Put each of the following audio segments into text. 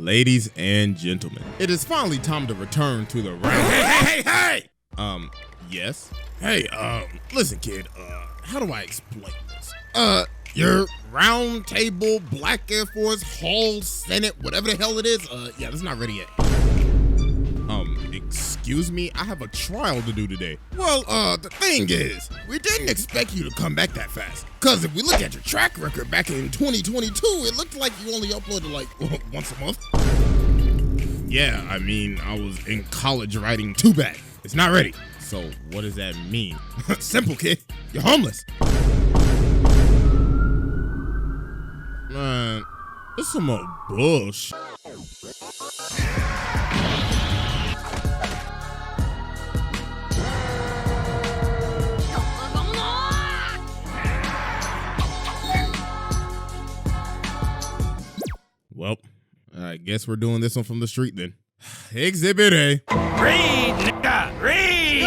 Ladies and gentlemen, it is finally time to return to the round. Hey! Yes? Hey, listen, kid, how do I explain this? Your round table, Black Air Force, Hall, Senate, whatever the hell it is, yeah, that's not ready yet. Excuse me, I have a trial to do today. Well, the thing is, we didn't expect you to come back that fast. Cause if we look at your track record back in 2022, it looked like you only uploaded like once a month. Yeah, I mean, I was in college writing. Too bad, it's not ready. So what does that mean? Simple, kid, you're homeless. Man, this is some more bullshit. Well, I guess we're doing this one from the street then. Exhibit A. Read, nigga, read!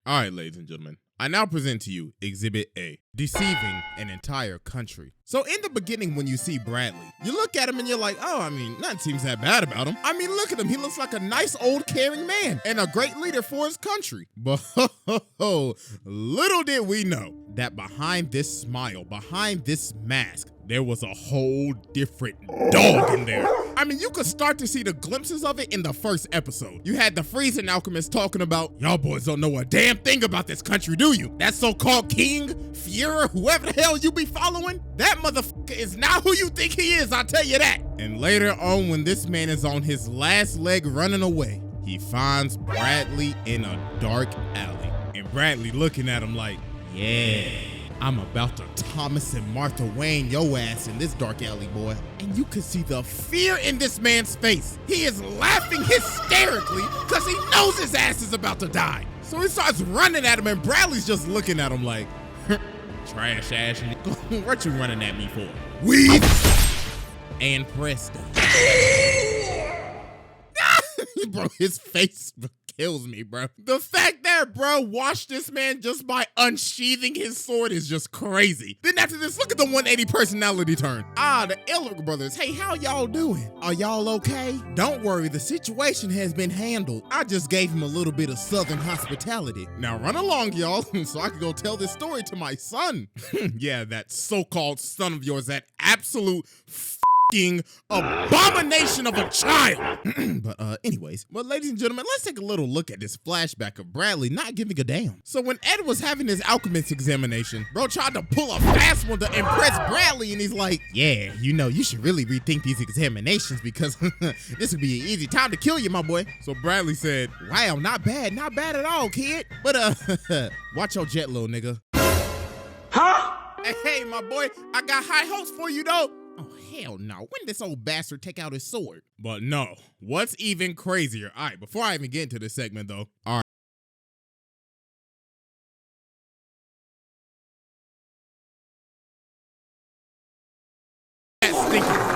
All right, ladies and gentlemen, I now present to you Exhibit A, Deceiving an Entire Country. So in the beginning, when you see Bradley, you look at him and you're like, oh, I mean, nothing seems that bad about him. I mean, look at him. He looks like a nice, old, caring man and a great leader for his country. But little did we know that behind this smile, behind this mask, there was a whole different dog in there. I mean, you could start to see the glimpses of it in the first episode. You had the freezing alchemist talking about, y'all boys don't know a damn thing about this country, do you? That so-called king, Fuhrer, whoever the hell you be following, that motherfucker is not who you think he is, I'll tell you that. And later on, when this man is on his last leg running away, he finds Bradley in a dark alley. And Bradley looking at him like, yeah, I'm about to Thomas and Martha Wayne your ass in this dark alley, boy. And you can see the fear in this man's face. He is laughing hysterically because he knows his ass is about to die. So he starts running at him and Bradley's just looking at him like, trash ass, what you running at me for? Weed and presto. Bro, his face kills me, bro. The fact that bro watched this man just by unsheathing his sword is just crazy. Then after this, look at the 180 personality turn. The Elric brothers. Hey, how y'all doing? Are y'all okay? Don't worry, the situation has been handled. I just gave him a little bit of southern hospitality. Now run along, y'all, so I can go tell this story to my son. Yeah, that so-called son of yours, that absolute abomination of a child. But anyways, well, ladies and gentlemen, let's take a little look at this flashback of Bradley not giving a damn. So when Ed was having his alchemist examination, bro tried to pull a fast one to impress Bradley, and he's like, yeah, you know, you should really rethink these examinations because this would be an easy time to kill you, my boy. So Bradley said, wow, not bad at all, kid. But watch your jet, little nigga. Huh? Hey, my boy, I got high hopes for you, though. Oh, hell no. When did this old bastard take out his sword? But no, what's even crazier? All right, before I even get into this segment, though, all right.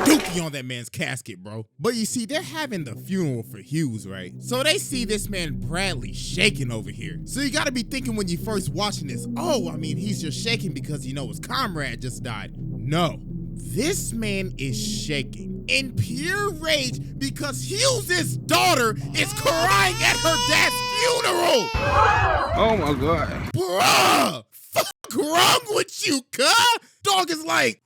Dookie on that man's casket, bro. But you see, they're having the funeral for Hughes, right? So they see this man Bradley shaking over here. So you gotta be thinking when you first watching this, oh, I mean, he's just shaking because, you know, his comrade just died. No, this man is shaking in pure rage because Hughes' daughter is crying at her dad's funeral. Oh my God. Bruh, fuck wrong with you, cuh? Dog is like,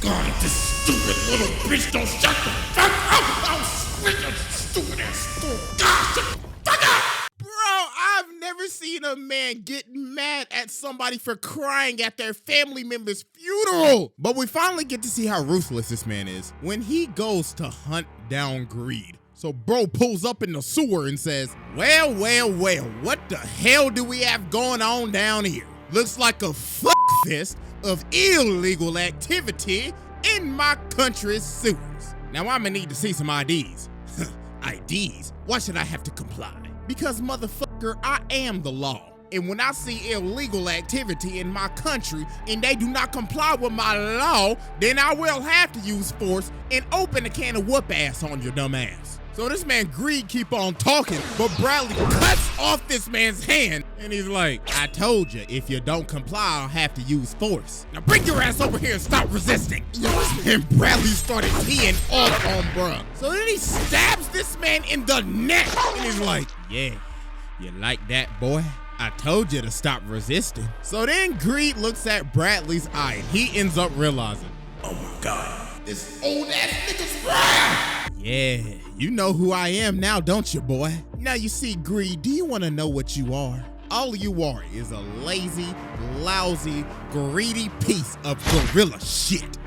God, if this stupid little bitch don't shut the fuck up, I'll scream at stupid ass fool. God, shut the fuck up! Bro, I've never seen a man get mad at somebody for crying at their family member's funeral. But we finally get to see how ruthless this man is when he goes to hunt down greed. So bro pulls up in the sewer and says, well, what the hell do we have going on down here? Looks like a fuck fest of illegal activity in my country's sewers. Now I'm gonna need to see some IDs. IDs? Why should I have to comply? Because motherfucker, I am the law. And when I see illegal activity in my country and they do not comply with my law, then I will have to use force and open a can of whoop ass on your dumb ass. So this man Greed keep on talking, but Bradley cuts off this man's hand and he's like, I told you, if you don't comply, I'll have to use force. Now bring your ass over here and stop resisting. Yo, this man Bradley started teeing off on bruh. So then he stabs this man in the neck and he's like, yeah, you like that, boy? I told you to stop resisting. So then Greed looks at Bradley's eye and he ends up realizing, oh my God, this old ass nigga's Brad. Yeah, you know who I am now, don't you, boy? Now you see, Greed, do you want to know what you are? All you are is a lazy, lousy, greedy piece of gorilla shit.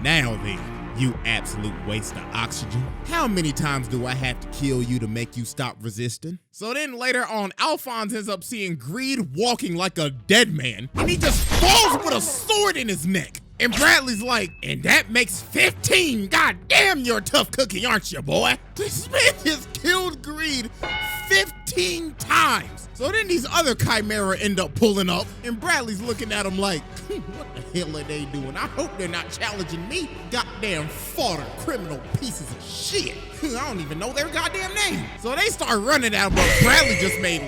Now then, you absolute waste of oxygen. How many times do I have to kill you to make you stop resisting? So then later on, Alphonse ends up seeing Greed walking like a dead man, and he just falls with a sword in his neck. And Bradley's like, and that makes 15. God damn, you're a tough cookie, aren't you, boy? This man just killed Greed 15 times. So then these other Chimera end up pulling up, and Bradley's looking at him like, what the hell are they doing? I hope they're not challenging me. Goddamn fodder, criminal pieces of shit. I don't even know their goddamn name. So they start running at him, but Bradley just made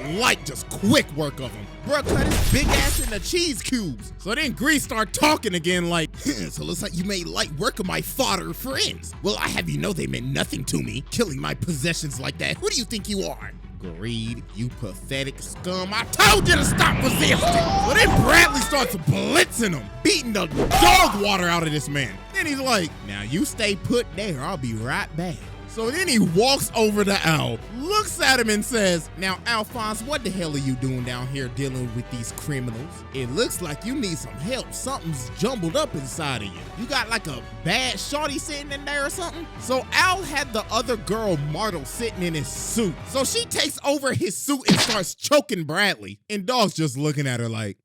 just quick work of him. Bruh cut his big ass into cheese cubes. So then Grease start talking again like, so looks like you made light work of my fodder friends. Well, I have you know they meant nothing to me, killing my possessions like that. Who do you think you are? Greed, you pathetic scum. I told you to stop resisting. So then Bradley starts blitzing him, beating the dog water out of this man. Then he's like, now you stay put there, I'll be right back. So then he walks over to Al, looks at him and says, now Alphonse, what the hell are you doing down here dealing with these criminals? It looks like you need some help. Something's jumbled up inside of you. You got like a bad shorty sitting in there or something? So Al had the other girl, Martle, sitting in his suit. So she takes over his suit and starts choking Bradley. And Dog's just looking at her like,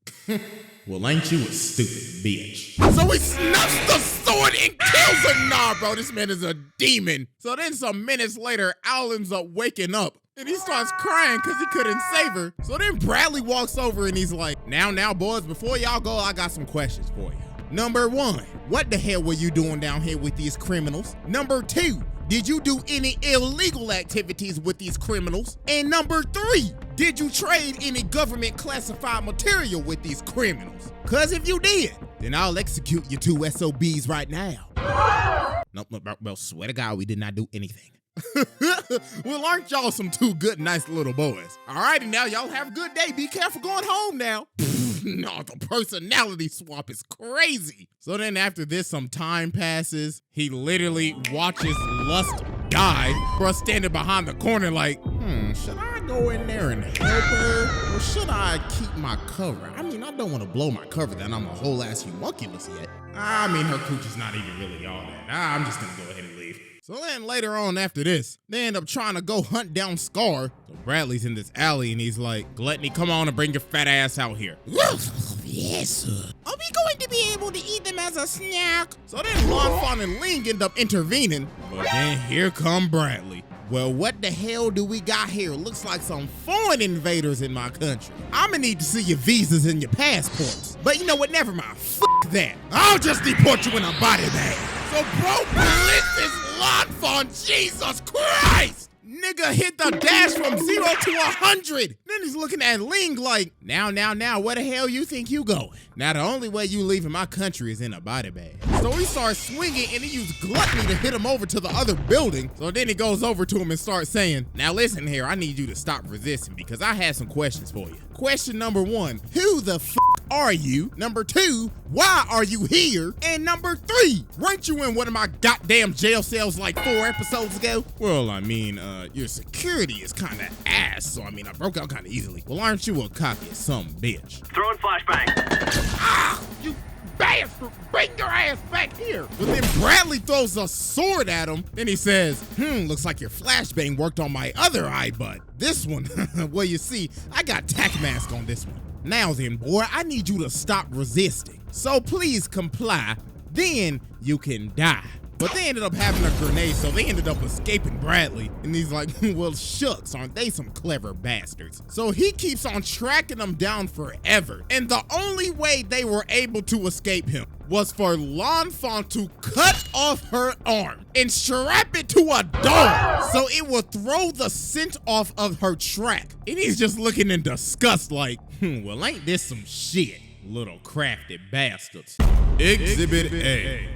well, ain't you a stupid bitch? So he snuffs the sword and kills her. Nah, bro, this man is a demon. So then some minutes later, Al ends up waking up and he starts crying because he couldn't save her. So then Bradley walks over and he's like, now, boys, before y'all go, I got some questions for you. Number 1, what the hell were you doing down here with these criminals? Number 2, did you do any illegal activities with these criminals? And number 3, did you trade any government classified material with these criminals? Cause if you did, then I'll execute you 2 SOBs right now. Nope, well, swear to God, we did not do anything. Well, aren't y'all some 2 good, nice little boys? Alrighty now, y'all have a good day. Be careful going home now. No, the personality swap is crazy. So then after this, some time passes. He literally watches Lust die. Bruh standing behind the corner like, should I go in there and help her? Or should I keep my cover? I mean, I don't want to blow my cover that I'm a whole ass homunculus yet. I mean, her cooch is not even really all that. I'm just gonna go ahead and leave. So then later on after this, they end up trying to go hunt down Scar. So Bradley's in this alley and he's like, Gluttony, come on and bring your fat ass out here. Yes, sir. Are we going to be able to eat them as a snack? So then Lonfon and Ling end up intervening. But then here come Bradley. Well, what the hell do we got here? Looks like some foreign invaders in my country. I'ma need to see your visas and your passports. But you know what? Never mind. Fuck that. I'll just deport you in a body bag. So bro blitzes Lonfon. Jesus Christ! Nigga hit the dash from 0 to 100. Then he's looking at Ling like, now, where the hell you think you going? Now, the only way you leaving my country is in a body bag. So he starts swinging and he used Gluttony to hit him over to the other building. So then he goes over to him and starts saying, now listen here, I need you to stop resisting because I have some questions for you. Question number 1, who the f are you? Number 2, why are you here? And number 3, weren't you in one of my goddamn jail cells like 4 episodes ago? Well, I mean, your security is kind of ass, so I mean, I broke out kind of easily. Well, aren't you a cocky some bitch? Throwing flashbang. Ah, you bastard, bring your ass back here. But then Bradley throws a sword at him. Then he says, looks like your flashbang worked on my other eye butt. This one, well, you see, I got tack mask on this one. Now then, boy, I need you to stop resisting. So please comply, then you can die. But they ended up having a grenade, so they ended up escaping Bradley. And he's like, well, shucks, aren't they some clever bastards? So he keeps on tracking them down forever. And the only way they were able to escape him was for L'Enfant to cut off her arm and strap it to a door so it would throw the scent off of her track. And he's just looking in disgust like, well, ain't this some shit, little crafty bastards. Exhibit A.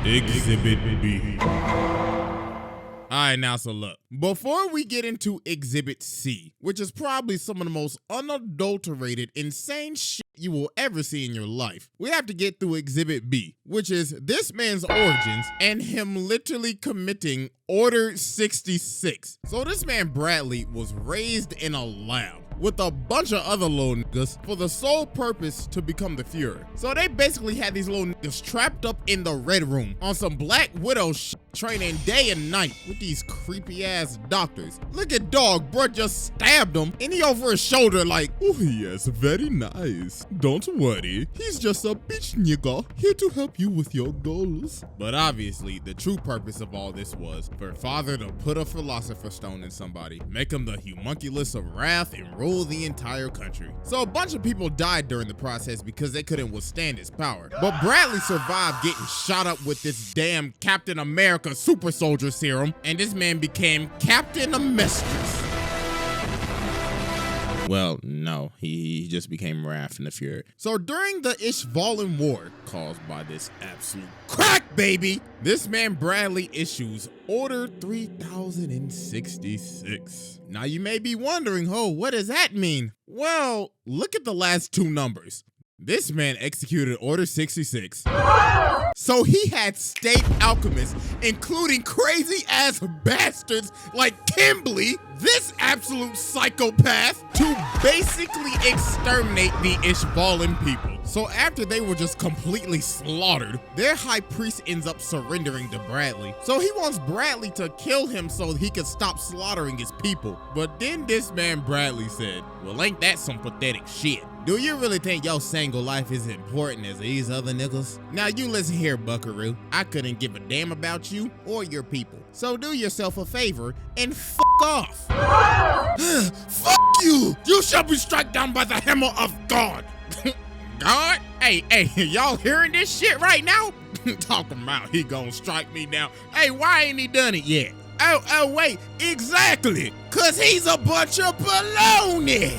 Exhibit B. Alright, now so look, before we get into Exhibit C, which is probably some of the most unadulterated, insane shit you will ever see in your life, we have to get through Exhibit B, which is this man's origins and him literally committing Order 66. So this man Bradley was raised in a lab with a bunch of other little niggas for the sole purpose to become the Fuhrer. So they basically had these little niggas trapped up in the Red Room on some Black Widow shit, training day and night with these creepy ass doctors. Look at dog, bro just stabbed him and he over his shoulder like, oh yes, very nice. Don't worry, he's just a bitch nigga here to help you with your goals. But obviously, the true purpose of all this was for father to put a philosopher's stone in somebody, make him the homunculus of wrath and rule the entire country. So a bunch of people died during the process because they couldn't withstand his power. But Bradley survived getting shot up with this damn Captain America super soldier serum, and this man became Captain Amestris. Well, no, he just became Wrath and the Fury. So during the Ishvalan War, caused by this absolute crack baby, this man Bradley issues Order 3066. Now you may be wondering, oh, what does that mean? Well, look at the last two numbers. This man executed Order 66. So he had state alchemists, including crazy ass bastards like Kimberly, this absolute psychopath, to basically exterminate the Ishvalan people. So after they were just completely slaughtered, their high priest ends up surrendering to Bradley. So he wants Bradley to kill him so he could stop slaughtering his people. But then this man Bradley said, well, ain't that some pathetic shit? Do you really think your single life is important as these other niggas? Now you listen here, buckaroo. I couldn't give a damn about you or your people. So do yourself a favor and fuck off. Fuck you! You shall be struck down by the hammer of God. God? Hey, y'all hearing this shit right now? Talking about he gonna strike me down. Hey, why ain't he done it yet? Oh, wait, exactly. Cause he's a bunch of baloney.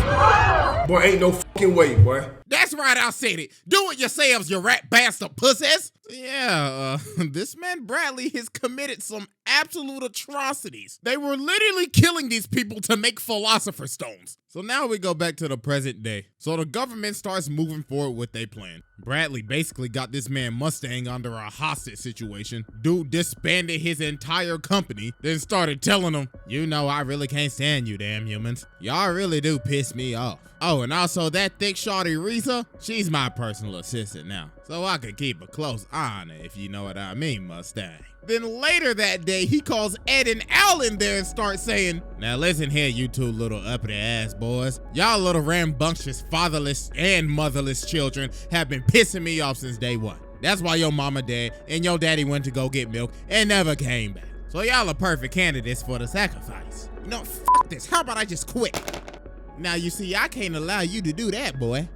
Boy, ain't no fucking way, boy. That's right, I said it. Do it yourselves, you rat bastard pussies. Yeah, this man Bradley has committed some absolute atrocities. They were literally killing these people to make philosopher's stones. So now we go back to the present day. So the government starts moving forward with their plan. Bradley basically got this man Mustang under a hostage situation. Dude disbanded his entire company, then started telling him, you know, I really can't stand you damn humans. Y'all really do piss me off. Oh, and also that thick shorty Risa, she's my personal assistant now. So I can keep a close eye on her, if you know what I mean, Mustang. Then later that day, he calls Ed and Al in there and starts saying, now listen here, you two little uppity ass boys. Y'all little rambunctious fatherless and motherless children have been pissing me off since day one. That's why your mama dead and your daddy went to go get milk and never came back. So y'all are perfect candidates for the sacrifice. No, fuck this. How about I just quit? Now you see, I can't allow you to do that, boy.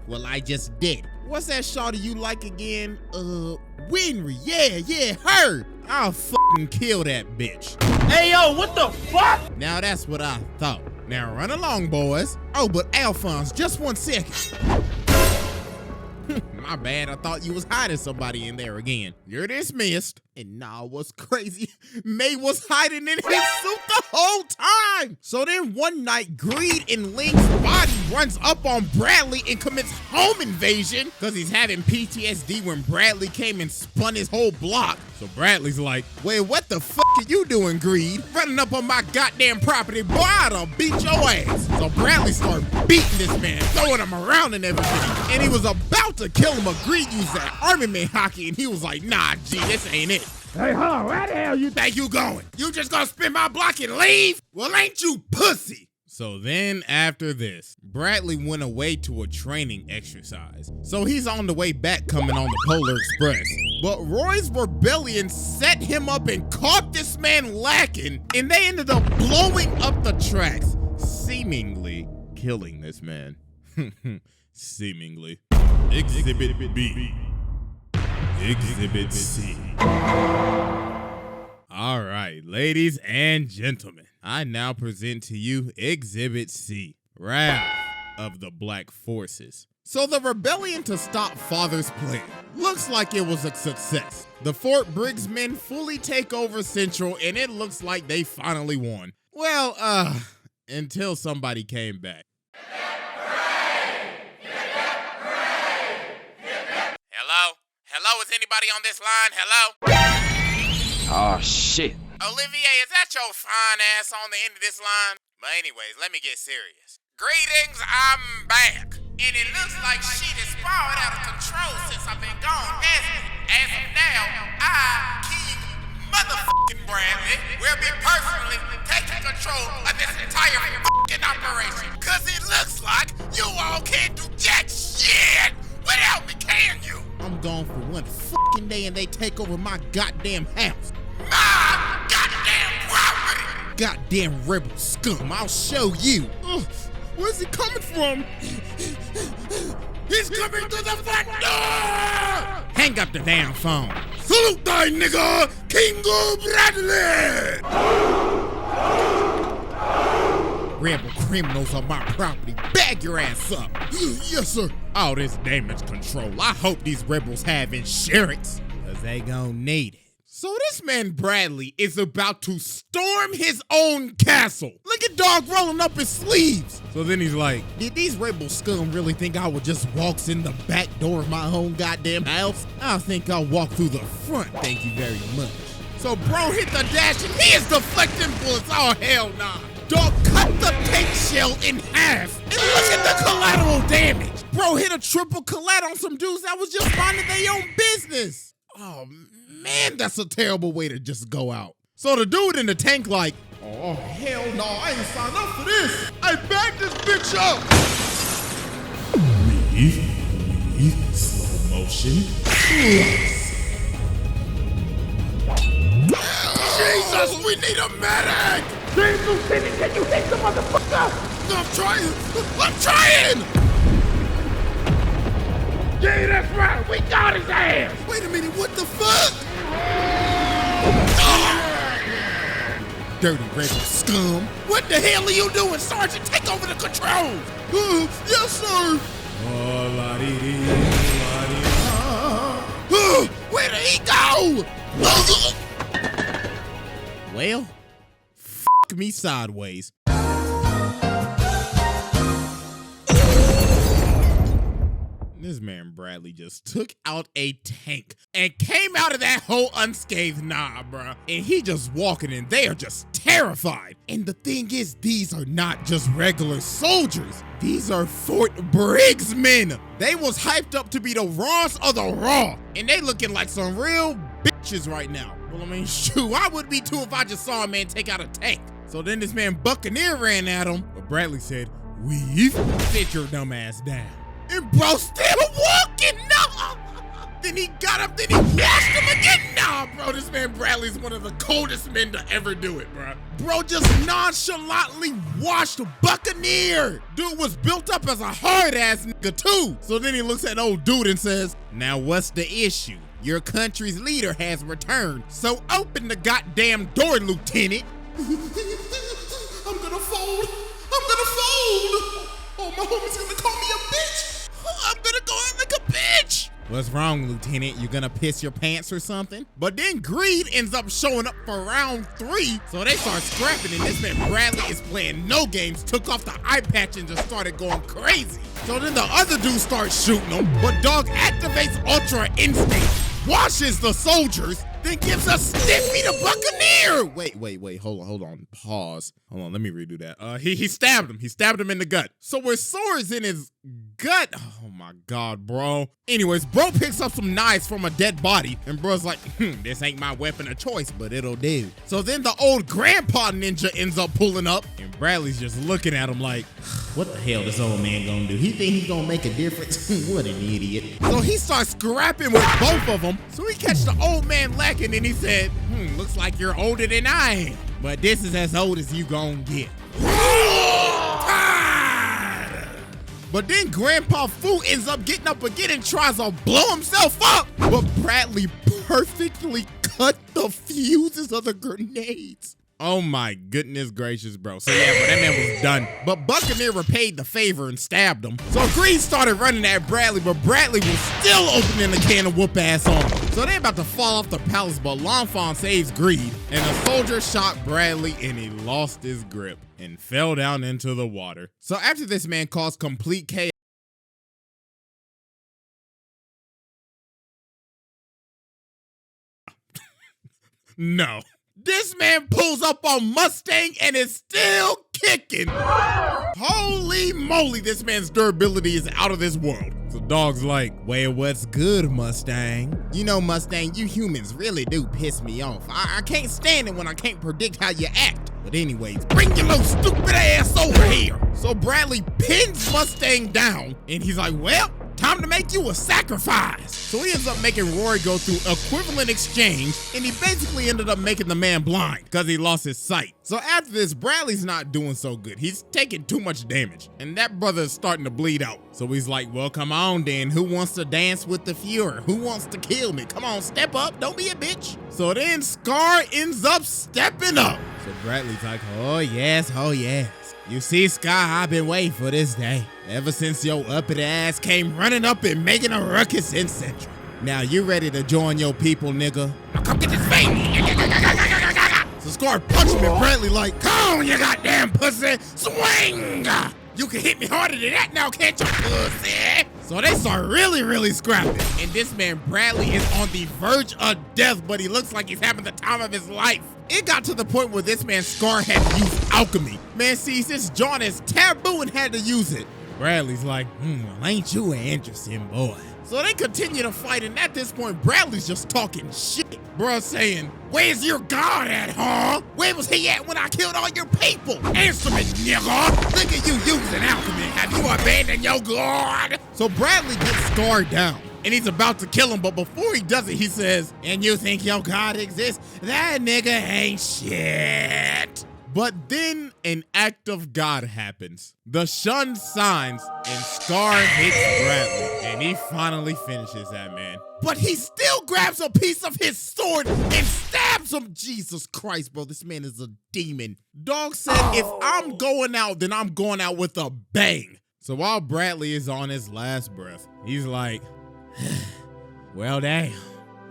Well, I just did. What's that shawty you like again? Winry. Yeah, her. I'll fucking kill that bitch. Hey, yo, what the fuck? Now that's what I thought. Now run along, boys. Oh, but Alphonse, just 1 second. My bad, I thought you was hiding somebody in there again. You're dismissed. And nah, what's crazy? May was hiding in his suit the whole time. So then one night, Greed in Link's body runs up on Bradley and commits home invasion because he's having PTSD when Bradley came and spun his whole block. So Bradley's like, wait, what the fuck are you doing, Greed? Running up on my goddamn property, boy, I'll beat your ass. So Bradley started beating this man, throwing him around and everything. And he was about to kill him, but Greed used that armament hockey, and he was like, nah, G, this ain't it. Hey, hold on, where the hell you think you going? You just gonna spin my block and leave? Well, ain't you pussy? So then after this, Bradley went away to a training exercise. So he's on the way back coming on the Polar Express. But Roy's rebellion set him up and caught this man lacking, and they ended up blowing up the tracks, seemingly killing this man. Seemingly. Exhibit B. Exhibit C. All right, ladies and gentlemen, I now present to you Exhibit C, Wrath of the Black Forces. So the rebellion to stop Father's plan looks like it was a success. The Fort Briggs men fully take over Central, and it looks like they finally won. Well, until somebody came back. Hello? Hello, is anybody on this line? Hello? Oh, shit. Olivier, is that your fine ass on the end of this line? But anyways, let me get serious. Greetings, I'm back. And it looks like shit is spiraled out of control since I've been gone. As of now, I, King Motherfucking Bradley, will be personally taking control of this entire fucking operation. Cause it looks like you all can't do jack shit without me, can you? I'm gone for one fucking day and they take over my goddamn house. My goddamn property! Goddamn rebel scum, I'll show you. Where's he coming from? He's coming through the front door! Hang up the damn phone. Salute thy nigga, King Bradley! Rebel criminals on my property, bag your ass up. Yes, sir. All this damage control. I hope these rebels have insurance, cause they gon' need it. So this man Bradley is about to storm his own castle. Look at dog rolling up his sleeves. So then he's like, did these rebel scum really think I would just walk in the back door of my own goddamn house? I think I'll walk through the front, thank you very much. So bro hit the dash and he is deflecting bullets, oh hell nah. Dog cut the tank shell in half. And look at the collateral damage. Bro hit a triple collat on some dudes that was just minding their own business. Oh man, that's a terrible way to just go out. So the dude in the tank like, oh hell no, I ain't signed up for this. I backed this bitch up. Breathe, slow motion. Jesus, we need a medic! James Lieutenant, can you hit the motherfucker? I'm trying! Yeah, that's right, we got his ass! Wait a minute, what the fuck? Dirty rebel scum. What the hell are you doing, Sergeant? Take over the controls! Yes, sir! Where did he go? Well, fuck me sideways. This man Bradley just took out a tank and came out of that hole unscathed, nah, bruh. And he just walking in, they are just terrified. And the thing is, these are not just regular soldiers. These are Fort Briggs men. They was hyped up to be the raws of the raw. And they looking like some real bitches right now. Well, I mean, shoot, I would be too if I just saw a man take out a tank. So then this man Buccaneer ran at him, but Bradley said, weave, sit your dumb ass down. And bro still walking, no! Then he got up, then he washed him again. Nah, bro, this man Bradley's one of the coldest men to ever do it, bro. Bro just nonchalantly washed Buccaneer. Dude was built up as a hard-ass nigga too. So then he looks at old dude and says, now what's the issue? Your country's leader has returned, so open the goddamn door, Lieutenant. I'm gonna fold. Oh, my homie's gonna call me a bitch. I'm gonna go out like a bitch. What's wrong, Lieutenant? You gonna piss your pants or something? But then Greed ends up showing up for round 3, so they start scrapping, and this man Bradley is playing no games, took off the eye patch and just started going crazy. So then the other dude starts shooting him, but Dog activates Ultra Instinct, washes the soldiers, then gives a sniffy to Buccaneer. Wait, hold on, pause. Hold on, let me redo that. He stabbed him in the gut. So with swords in his gut. Oh my God, bro. Anyways, bro picks up some knives from a dead body, and bro's like, this ain't my weapon of choice, but it'll do. So then the old grandpa ninja ends up pulling up, and Bradley's just looking at him like, what the hell this old man gonna do? He think he gonna make a difference? What an idiot. So he starts scrapping with both of them. So he catch the old man lacking, and he said, looks like you're older than I am, but this is as old as you gonna get. But then Grandpa Fu ends up getting up again and tries to blow himself up. But Bradley perfectly cut the fuses of the grenades. Oh my goodness gracious, bro. So yeah, bro, that man was done. But Buccaneer repaid the favor and stabbed him. So Green started running at Bradley, but Bradley was still opening the can of whoop ass on him. So they about to fall off the palace, but L'Enfant saves Greed, and the soldier shot Bradley and he lost his grip and fell down into the water. So after this man caused complete chaos. No. This man pulls up on Mustang and is still kicking. Holy moly, this man's durability is out of this world. So Dog's like, well, what's good, Mustang? You know, Mustang, you humans really do piss me off. I can't stand it when I can't predict how you act. But anyways, bring your little stupid ass over here. So Bradley pins Mustang down, and he's like, well, time to make you a sacrifice. So he ends up making Rory go through equivalent exchange, and he basically ended up making the man blind because he lost his sight. So after this, Bradley's not doing so good. He's taking too much damage, and that brother is starting to bleed out. So he's like, well, come on then. Who wants to dance with the Fuhrer? Who wants to kill me? Come on, step up. Don't be a bitch. So then Scar ends up stepping up. So Bradley's like, oh yes, oh yes. You see, Sky, I've been waiting for this day. Ever since your uppity ass came running up and making a ruckus in Central. Now you ready to join your people, nigga? Now come get this baby. So Scar punched him and Bradley like, come on, you goddamn pussy, swing! You can hit me harder than that now, can't you, pussy? So they start really scrapping. And this man, Bradley, is on the verge of death, but he looks like he's having the time of his life. It got to the point where this man, Scar, had to use alchemy. Man sees this joint as taboo and had to use it. Bradley's like, well, ain't you an interesting boy? So they continue to fight, and at this point, Bradley's just talking shit. Bruh saying, where's your god at, huh? Where was he at when I killed all your people? Answer me, nigga. Look at you using alchemy. Have you abandoned your god? So Bradley gets Scar down, and he's about to kill him, but before he does it, he says, and you think your god exists? That nigga ain't shit. But then an act of God happens. The Shun signs and Scar hits Bradley, and he finally finishes that man. But he still grabs a piece of his sword and stabs him. Jesus Christ, bro, this man is a demon. Dog said, if I'm going out, then I'm going out with a bang. So while Bradley is on his last breath, he's like, well, damn,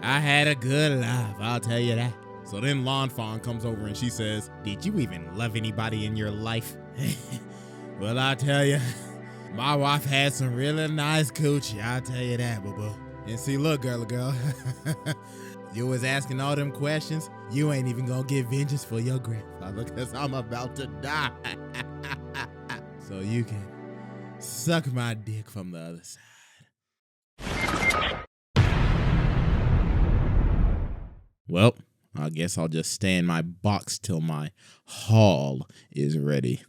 I had a good life, I'll tell you that. So then L'Enfant comes over and she says, did you even love anybody in your life? Well, I tell you, my wife had some really nice coochie, I'll tell you that, boo-boo. And see, look, girl, you was asking all them questions, you ain't even gonna get vengeance for your grandfather because I'm about to die. So you can suck my dick from the other side. Well, I guess I'll just stay in my box till my haul is ready.